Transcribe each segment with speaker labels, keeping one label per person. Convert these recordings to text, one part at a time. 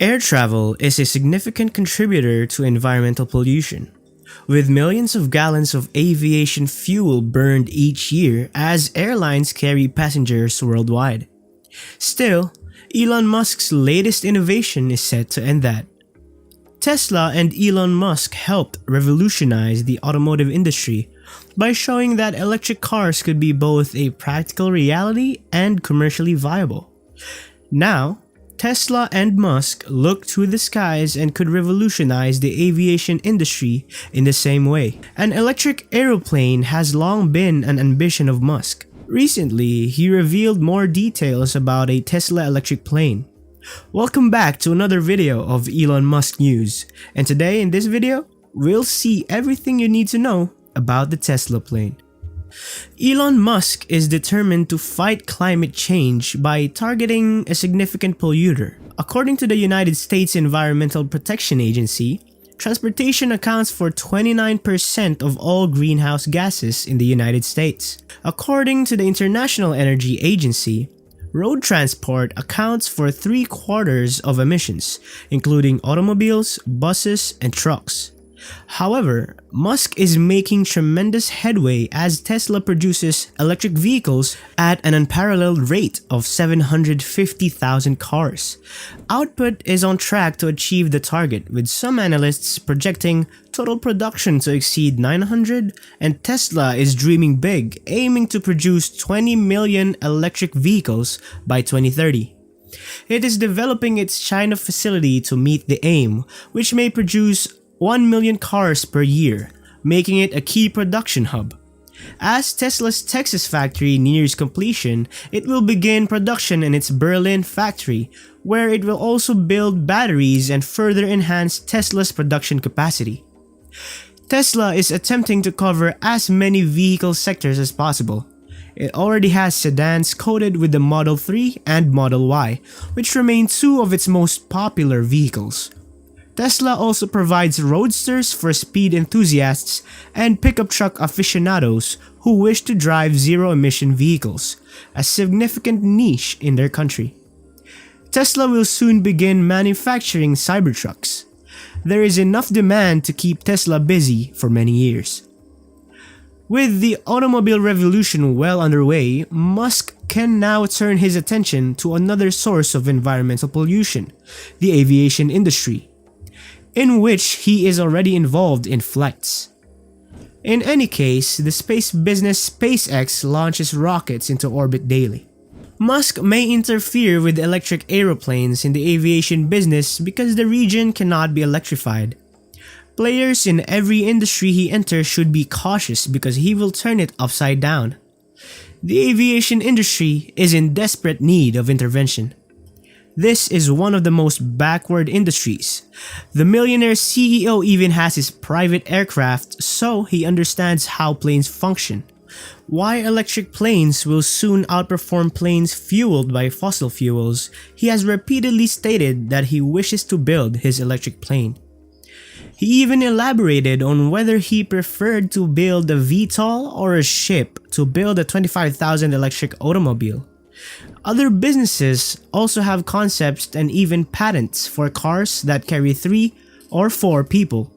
Speaker 1: Air travel is a significant contributor to environmental pollution, with millions of gallons of aviation fuel burned each year as airlines carry passengers worldwide. Still, Elon Musk's latest innovation is set to end that. Tesla and Elon Musk helped revolutionize the automotive industry by showing that electric cars could be both a practical reality and commercially viable. Now, Tesla and Musk look to the skies and could revolutionize the aviation industry in the same way. An electric aeroplane has long been an ambition of Musk. Recently, he revealed more details about a Tesla electric plane. Welcome back to another video of Elon Musk news, and today in this video, we'll see everything you need to know about the Tesla plane. Elon Musk is determined to fight climate change by targeting a significant polluter. According to the United States Environmental Protection Agency, transportation accounts for 29% of all greenhouse gases in the United States. According to the International Energy Agency, road transport accounts for 3/4 of emissions, including automobiles, buses, and trucks. However, Musk is making tremendous headway as Tesla produces electric vehicles at an unparalleled rate of 750,000 cars. Output is on track to achieve the target, with some analysts projecting total production to exceed 900, and Tesla is dreaming big, aiming to produce 20 million electric vehicles by 2030. It is developing its China facility to meet the aim, which may produce 1 million cars per year, making it a key production hub. As Tesla's Texas factory nears completion, it will begin production in its Berlin factory, where it will also build batteries and further enhance Tesla's production capacity. Tesla is attempting to cover as many vehicle sectors as possible. It already has sedans coated with the Model 3 and Model Y, which remain two of its most popular vehicles. Tesla also provides roadsters for speed enthusiasts and pickup truck aficionados who wish to drive zero-emission vehicles, a significant niche in their country. Tesla will soon begin manufacturing Cybertrucks. There is enough demand to keep Tesla busy for many years. With the automobile revolution well underway, Musk can now turn his attention to another source of environmental pollution, the aviation industry, in which he is already involved in flights. In any case, the space business SpaceX launches rockets into orbit daily. Musk may interfere with electric aeroplanes in the aviation business because the region cannot be electrified. Players in every industry he enters should be cautious because he will turn it upside down. The aviation industry is in desperate need of intervention. This is one of the most backward industries. The millionaire CEO even has his private aircraft, so he understands how planes function. Why electric planes will soon outperform planes fueled by fossil fuels, he has repeatedly stated that he wishes to build his electric plane. He even elaborated on whether he preferred to build a VTOL or a ship to build a 25,000 electric automobile. Other businesses also have concepts and even patents for cars that carry 3 or 4 people.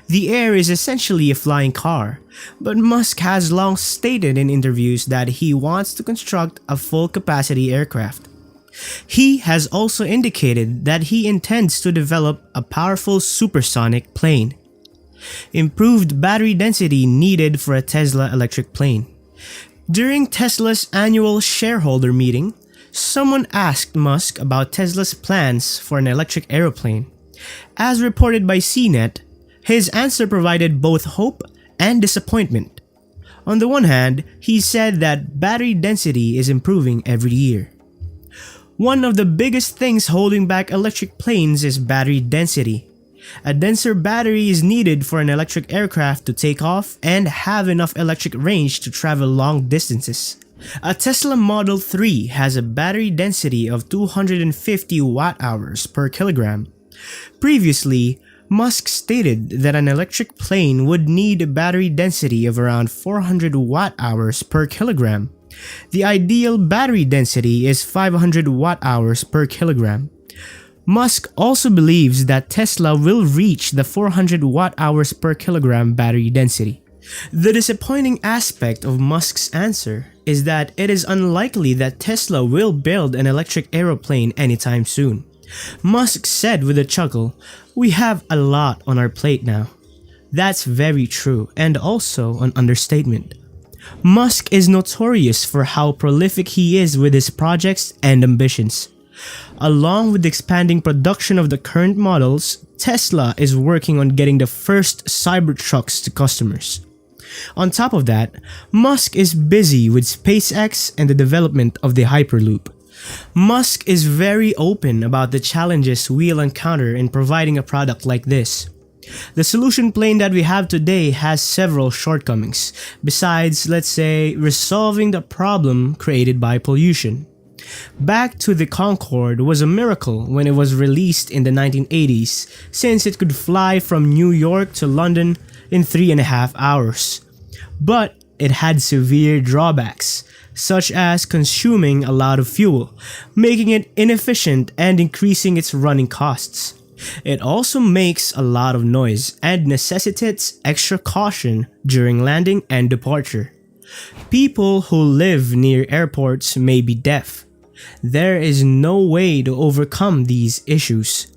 Speaker 1: The Air is essentially a flying car, but Musk has long stated in interviews that he wants to construct a full-capacity aircraft. He has also indicated that he intends to develop a powerful supersonic plane. Improved battery density needed for a Tesla electric plane. During Tesla's annual shareholder meeting, someone asked Musk about Tesla's plans for an electric aeroplane. As reported by CNET, his answer provided both hope and disappointment. On the one hand, he said that battery density is improving every year. One of the biggest things holding back electric planes is battery density. A denser battery is needed for an electric aircraft to take off and have enough electric range to travel long distances. A Tesla Model 3 has a battery density of 250 watt-hours per kilogram. Previously, Musk stated that an electric plane would need a battery density of around 400 watt-hours per kilogram. The ideal battery density is 500 watt-hours per kilogram. Musk also believes that Tesla will reach the 400 watt-hours per kilogram battery density. The disappointing aspect of Musk's answer is that it is unlikely that Tesla will build an electric aeroplane anytime soon. Musk said with a chuckle, "We have a lot on our plate now." That's very true and also an understatement. Musk is notorious for how prolific he is with his projects and ambitions. Along with expanding production of the current models, Tesla is working on getting the first Cybertrucks to customers. On top of that, Musk is busy with SpaceX and the development of the Hyperloop. Musk is very open about the challenges we'll encounter in providing a product like this. The solution plane that we have today has several shortcomings, besides, let's say, resolving the problem created by pollution. Back to the Concorde was a miracle when it was released in the 1980s, since it could fly from New York to London in 3.5 hours. But it had severe drawbacks, such as consuming a lot of fuel, making it inefficient and increasing its running costs. It also makes a lot of noise and necessitates extra caution during landing and departure. People who live near airports may be deaf. There is no way to overcome these issues.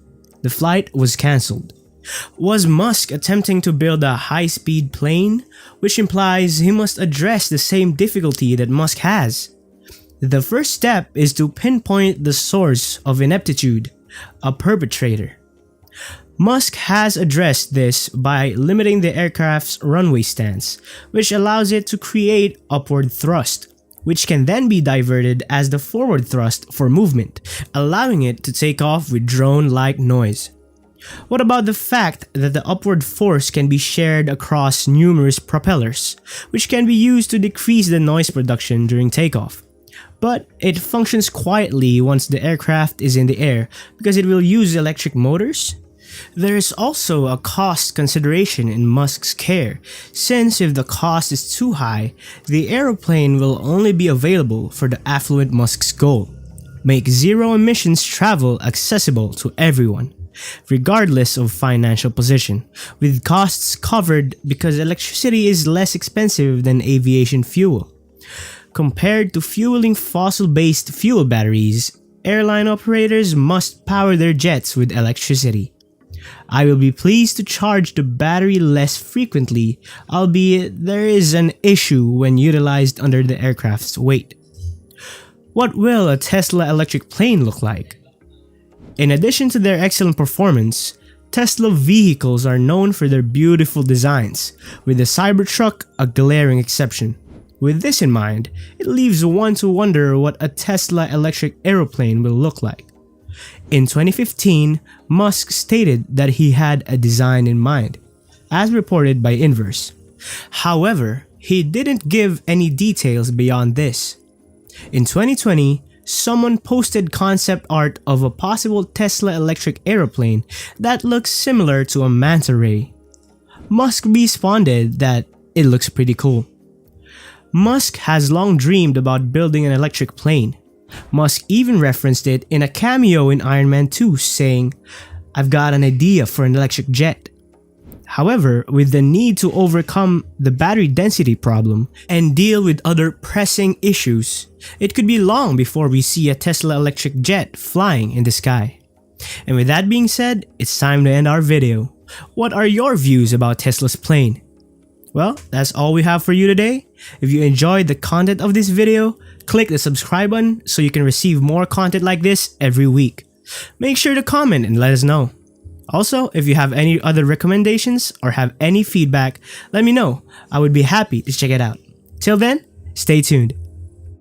Speaker 1: The flight was cancelled. Was Musk attempting to build a high-speed plane, which implies he must address the same difficulty that Musk has? The first step is to pinpoint the source of ineptitude, a perpetrator. Musk has addressed this by limiting the aircraft's runway stance, which allows it to create upward thrust, which can then be diverted as the forward thrust for movement, allowing it to take off with drone-like noise. What about the fact that the upward force can be shared across numerous propellers, which can be used to decrease the noise production during takeoff? But it functions quietly once the aircraft is in the air because it will use electric motors? There is also a cost consideration in Musk's care, since if the cost is too high, the aeroplane will only be available for the affluent Musk's goal: make zero emissions travel accessible to everyone, regardless of financial position, with costs covered because electricity is less expensive than aviation fuel. Compared to fueling fossil-based fuel batteries, airline operators must power their jets with electricity. I will be pleased to charge the battery less frequently, albeit there is an issue when utilized under the aircraft's weight. What will a Tesla electric plane look like? In addition to their excellent performance, Tesla vehicles are known for their beautiful designs, with the Cybertruck a glaring exception. With this in mind, it leaves one to wonder what a Tesla electric aeroplane will look like. In 2015, Musk stated that he had a design in mind, as reported by Inverse. However, he didn't give any details beyond this. In 2020, someone posted concept art of a possible Tesla electric aeroplane that looks similar to a manta ray. Musk responded that it looks pretty cool. Musk has long dreamed about building an electric plane. Musk even referenced it in a cameo in Iron Man 2, saying, "I've got an idea for an electric jet." However, with the need to overcome the battery density problem and deal with other pressing issues, it could be long before we see a Tesla electric jet flying in the sky. And with that being said, it's time to end our video. What are your views about Tesla's plane? Well, that's all we have for you today. If you enjoyed the content of this video, click the subscribe button so you can receive more content like this every week. Make sure to comment and let us know. Also, if you have any other recommendations or have any feedback, let me know. I would be happy to check it out. Till then, stay tuned.